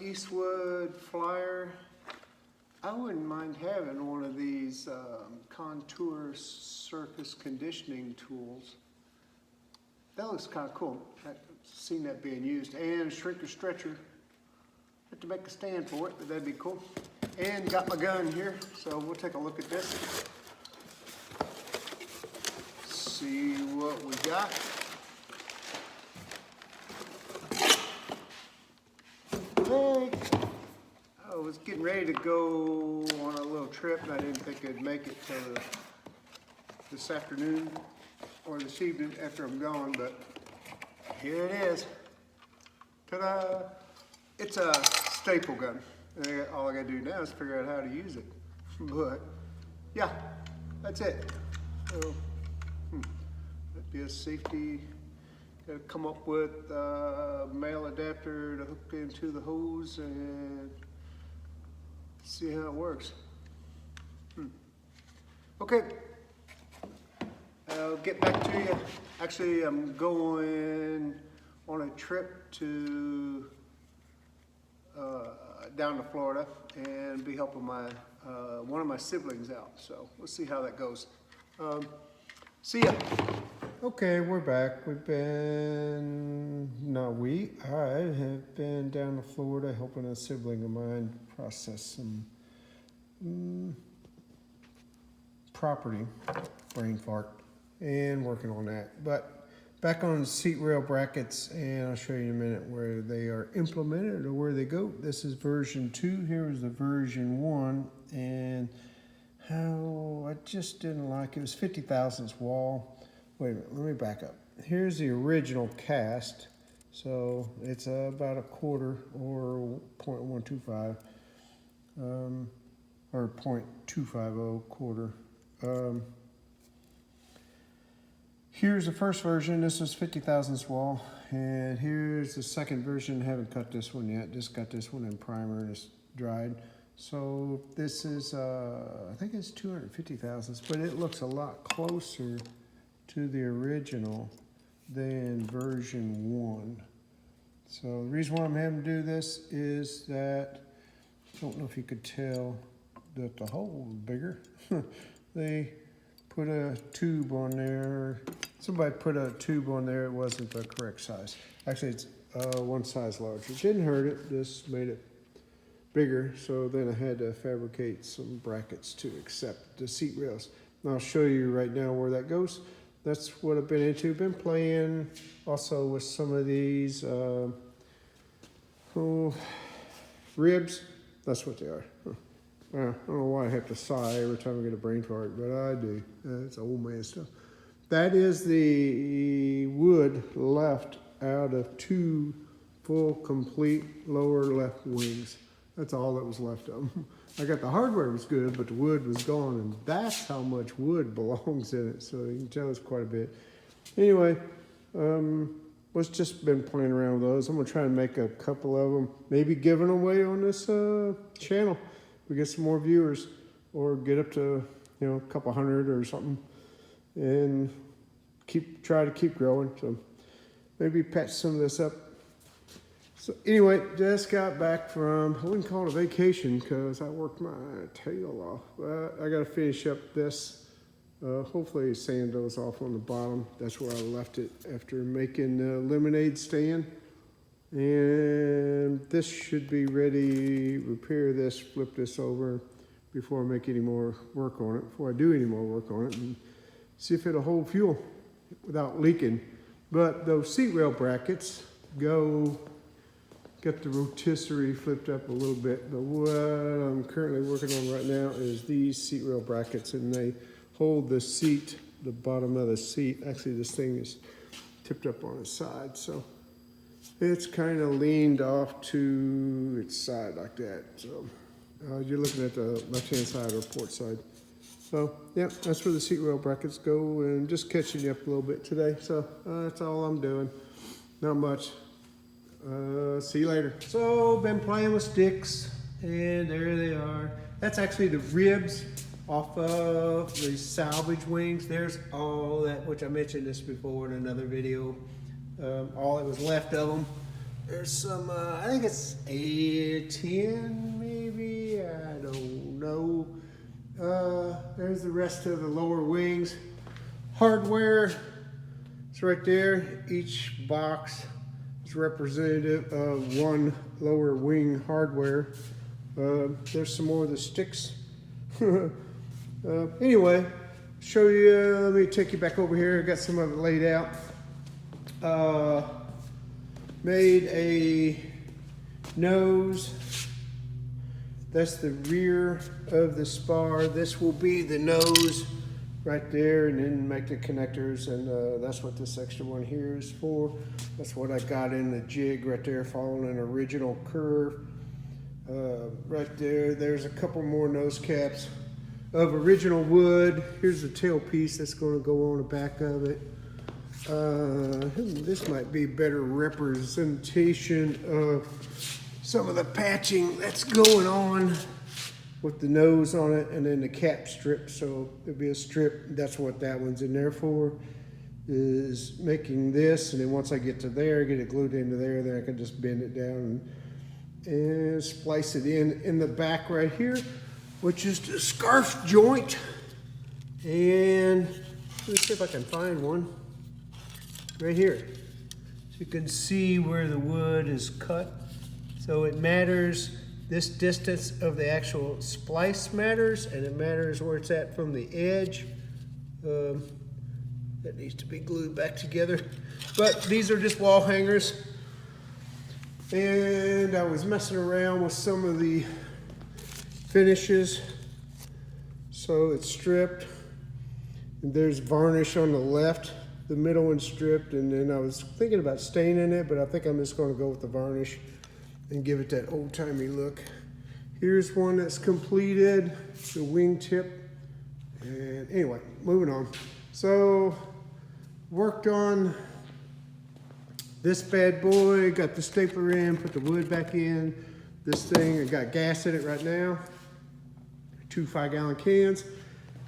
Eastwood Flyer. I wouldn't mind having one of these contour surface conditioning tools. That looks kind of cool. I've seen that being used. And a shrinker stretcher. Have to make a stand for it, but that'd be cool. And got my gun here, so we'll take a look at this. See what we got. Hey, I was getting ready to go on a little trip, and I didn't think I'd make it till this afternoon or this evening after I'm gone, but here it is. Ta-da! It's a staple gun. All I gotta do now is figure out how to use it. But yeah, that's it. So, that'd be a safety. Gotta come up with a male adapter to hook into the hose and see how it works. Okay, I'll get back to you. Actually, I'm going on a trip to down to Florida and be helping my one of my siblings out. So we'll see how that goes. See ya. Okay, we're back. I have been down to Florida helping a sibling of mine process some property, brain fart, and working on that. But back on seat rail brackets, and I'll show you in a minute where they are implemented or where they go. This is version 2. Here is the version 1, and how I just didn't like it. It was 50 thousandths wall. Wait a minute, let me back up. Here's the original cast. So it's about a quarter or 0.125 or 0.250 quarter. Here's the first version. This was 50 thousandths wall. And here's the second version. I haven't cut this one yet. Just got this one in primer and it's dried. So this is, I think it's 250 thousandths, but it looks a lot closer to the original than version 1. So the reason why I'm having to do this is that, I don't know if you could tell that the hole is bigger. They put a tube on there. Somebody put a tube on there. It wasn't the correct size. Actually, it's one size larger. It didn't hurt it, just made it bigger. So then I had to fabricate some brackets to accept the seat rails. And I'll show you right now where that goes. That's what I've been into. Been playing also with some of these ribs. That's what they are. I don't know why I have to sigh every time I get a brain fart, but I do. It's old man stuff. That is the wood left out of 2 full, complete lower left wings. That's all that was left of them. I got the hardware was good, but the wood was gone, and that's how much wood belongs in it. So you can tell it's quite a bit. Anyway, was just been playing around with those. I'm gonna try and make a couple of them, maybe giving away on this channel. We get some more viewers, or get up to a couple hundred or something, and try to keep growing. So maybe patch some of this up. So anyway, just got back from, I wouldn't call it a vacation because I worked my tail off. But I got to finish up this. Hopefully sand goes off on the bottom. That's where I left it after making the lemonade stand. And this should be ready, repair this, flip this over before I make any more work on it, before I do any more work on it, and see if it'll hold fuel without leaking. But those seat rail brackets got the rotisserie flipped up a little bit, but what I'm currently working on right now is these seat rail brackets, and they hold the seat, the bottom of the seat. Actually, this thing is tipped up on its side, so it's kind of leaned off to its side like that. So you're looking at the left-hand side or port side. So yeah, that's where the seat rail brackets go, and just catching you up a little bit today. So that's all I'm doing. Not much. See you later. So, been playing with sticks, and there they are. That's actually the ribs off of the salvage wings. There's all that, which I mentioned this before in another video. All that was left of them. There's some, I think it's a 10 maybe, I don't know. There's the rest of the lower wings. Hardware, it's right there. Each box is representative of one lower wing hardware. There's some more of the sticks. Anyway, show you, let me take you back over here. I got some of it laid out. Made a nose. That's the rear of the spar. This will be the nose right there, and then make the connectors, and that's what this extra one here is for. That's what I got in the jig right there, following an original curve. Right there, there's a couple more nose caps of original wood. Here's the tail piece that's going to go on the back of it. This might be better representation of some of the patching that's going on with the nose on it, and then the cap strip. So there'll be a strip. That's what that one's in there for, is making this. And then once I get to there, get it glued into there, then I can just bend it down and splice it in the back right here, which is the scarf joint. And let me see if I can find one right here. So you can see where the wood is cut. So it matters, this distance of the actual splice matters, and it matters where it's at from the edge. That needs to be glued back together. But these are just wall hangers. And I was messing around with some of the finishes. So it's stripped. And there's varnish on the left. The middle one's stripped, and then I was thinking about staining it, but I think I'm just going to go with the varnish and give it that old-timey look. Here's one that's completed, the wingtip. And anyway, moving on. So, worked on this bad boy, got the stapler in, put the wood back in. This thing, I got gas in it right now. 2 5-gallon cans.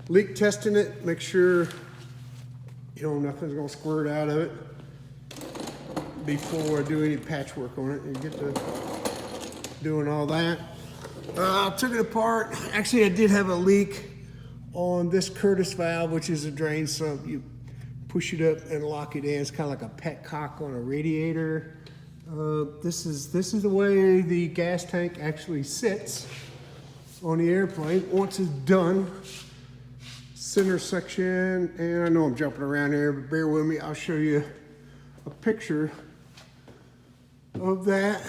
Leak testing it, make sure nothing's gonna squirt out of it before I do any patchwork on it and get to doing all that. I took it apart. Actually, I did have a leak on this Curtis valve, which is a drain sump. You push it up and lock it in. It's kind of like a petcock on a radiator. This is the way the gas tank actually sits on the airplane once it's done. Center section, and I know I'm jumping around here, but bear with me. I'll show you a picture of that.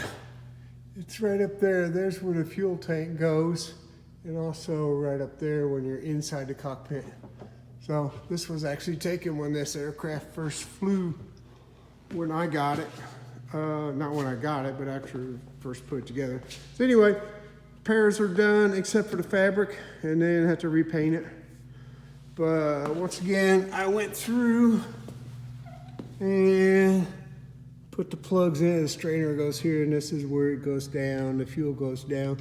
It's right up there. There's where the fuel tank goes, and also right up there when you're inside the cockpit. So this was actually taken when this aircraft first flew, when I got it. Not when I got it, but after first put it together. So anyway, repairs are done except for the fabric, and then I have to repaint it. But once again, I went through and put the plugs in. The strainer goes here, and this is where it goes down. The fuel goes down.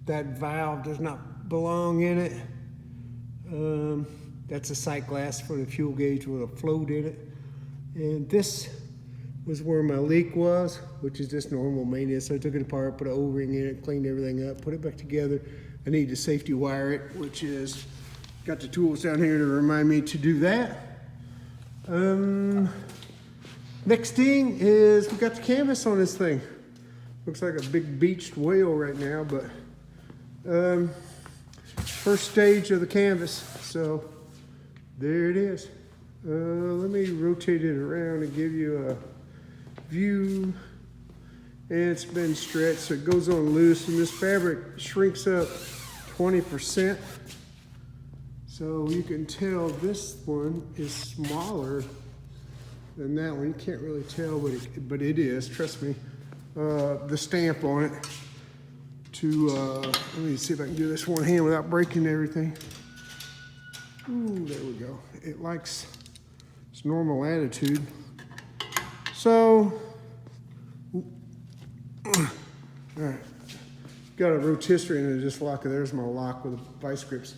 That valve does not belong in it. That's a sight glass for the fuel gauge with a float in it. And this was where my leak was, which is just normal maintenance. So I took it apart, put an O-ring in it, cleaned everything up, put it back together. I need to safety wire it, which is, got the tools down here to remind me to do that. Next thing is we got the canvas on this thing. Looks like a big beached whale right now, but first stage of the canvas. So there it is. Let me rotate it around and give you a view. And it's been stretched, so it goes on loose, and this fabric shrinks up 20%. So you can tell this one is smaller than that one. You can't really tell, but it is, trust me. The stamp on it let me see if I can do this one hand without breaking everything. Ooh, there we go. It likes its normal attitude. So, all right. Got a rotisserie and just lock it. There's my lock with the vice grips.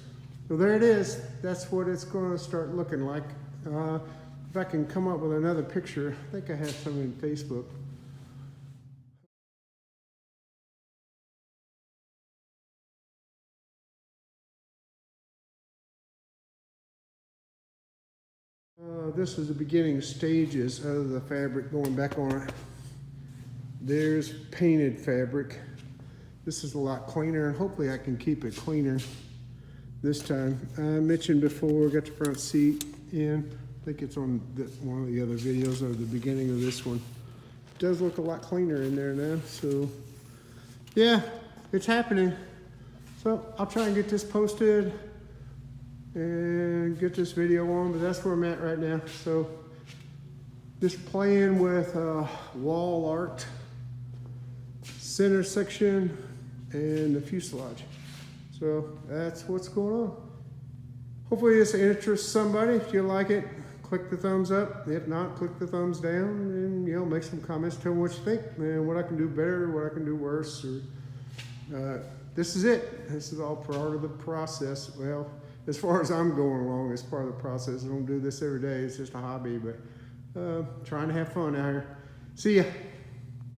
So there it is. That's what it's going to start looking like. If I can come up with another picture, I think I have some in Facebook. This is the beginning stages of the fabric going back on it. There's painted fabric. This is a lot cleaner, and hopefully I can keep it cleaner this time. I mentioned before, got the front seat in. I think it's on one of the other videos or the beginning of this one. It does look a lot cleaner in there now, so yeah, it's happening. So I'll try and get this posted and get this video on, but that's where I'm at right now. So just playing with wall art, center section, and the fuselage. So that's what's going on. Hopefully this interests somebody. If you like it, click the thumbs up. If not, click the thumbs down, and make some comments, tell me what you think and what I can do better, what I can do worse. Or this is it. This is all part of the process. Well, as far as I'm going along, it's part of the process. I don't do this every day. It's just a hobby, but trying to have fun out here. See ya.